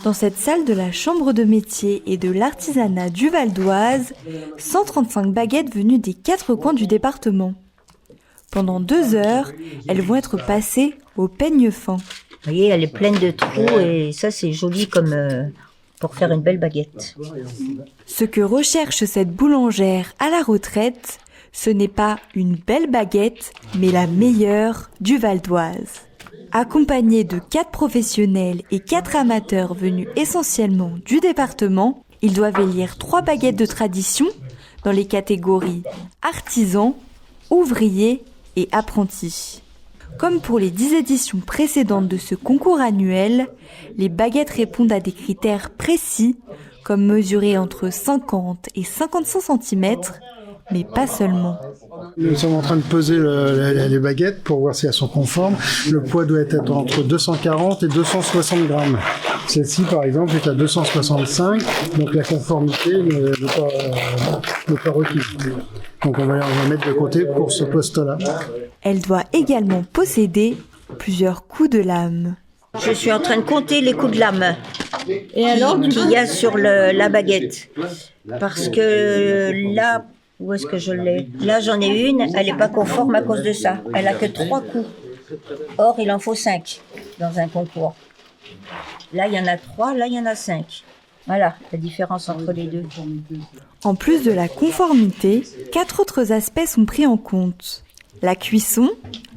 Dans cette salle de la Chambre de métier et de l'artisanat du Val d'Oise, 135 baguettes venues des 4 coins du département. Pendant 2 heures, elles vont être passées au peigne fin. Vous voyez, elle est pleine de trous et ça c'est joli comme pour faire une belle baguette. Ce que recherche cette boulangère à la retraite, ce n'est pas une belle baguette, mais la meilleure du Val d'Oise. Accompagnée de 4 professionnels et 4 amateurs venus essentiellement du département, ils doivent élire 3 baguettes de tradition dans les catégories artisans, ouvriers et apprentis. Comme pour les 10 éditions précédentes de ce concours annuel, les baguettes répondent à des critères précis, comme mesurer entre 50 et 55 cm, mais pas seulement. Nous sommes en train de peser les baguettes pour voir si elles sont conformes. Le poids doit être entre 240 et 260 grammes. Celle-ci, par exemple, est à 265, donc la conformité n'est pas requise. Donc on va mettre de côté pour ce poste-là. Elle doit également posséder plusieurs coups de lame. Je suis en train de compter les coups de lame qu'il y a sur la baguette. Parce que là, où est-ce que je l'ai ? Là, j'en ai une, elle n'est pas conforme à cause de ça. Elle a que 3 coups. Or, il en faut 5 dans un concours. Là, il y en a 3, là, il y en a 5. Voilà la différence entre les deux. En plus de la conformité, 4 autres aspects sont pris en compte. La cuisson,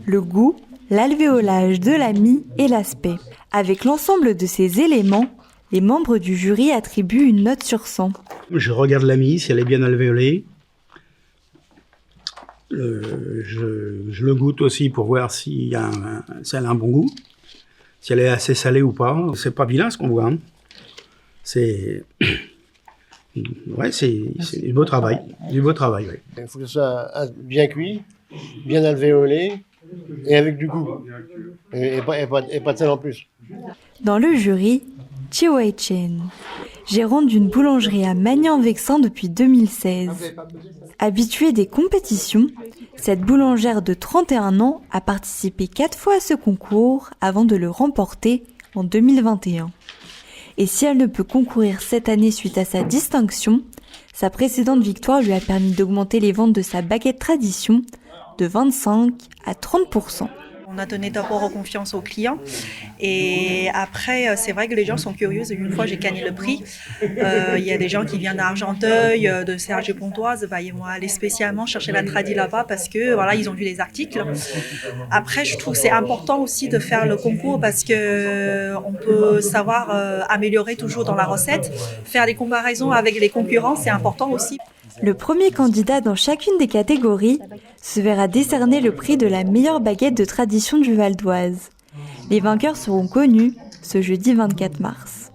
le goût, l'alvéolage de la mie et l'aspect. Avec l'ensemble de ces éléments, les membres du jury attribuent une note sur 100. Je regarde la mie, si elle est bien alvéolée. Je le goûte aussi pour voir si elle a un bon goût, si elle est assez salée ou pas. C'est pas vilain ce qu'on voit. Hein. C'est du beau travail. Du beau travail, oui. Il faut que ce soit bien cuit, bien alvéolé et avec du goût. Et pas de sel en plus. Dans le jury, Chiwei Chen, gérante d'une boulangerie à Magnan-Vexin depuis 2016. Habituée des compétitions, cette boulangère de 31 ans a participé 4 fois à ce concours avant de le remporter en 2021. Et si elle ne peut concourir cette année suite à sa distinction, sa précédente victoire lui a permis d'augmenter les ventes de sa baguette tradition de 25 à 30%. On a donné d'abord confiance aux clients et après c'est vrai que les gens sont curieux. Une fois j'ai gagné le prix, il y a des gens qui viennent d'Argenteuil, de Cergy-Pontoise, ils vont aller spécialement chercher la tradi là-bas parce que voilà ils ont vu les articles. Après je trouve que c'est important aussi de faire le concours parce que on peut savoir améliorer toujours dans la recette, faire des comparaisons avec les concurrents, c'est important aussi. Le premier candidat dans chacune des catégories se verra décerner le prix de la meilleure baguette de tradition du Val d'Oise. Les vainqueurs seront connus ce jeudi 24 mars.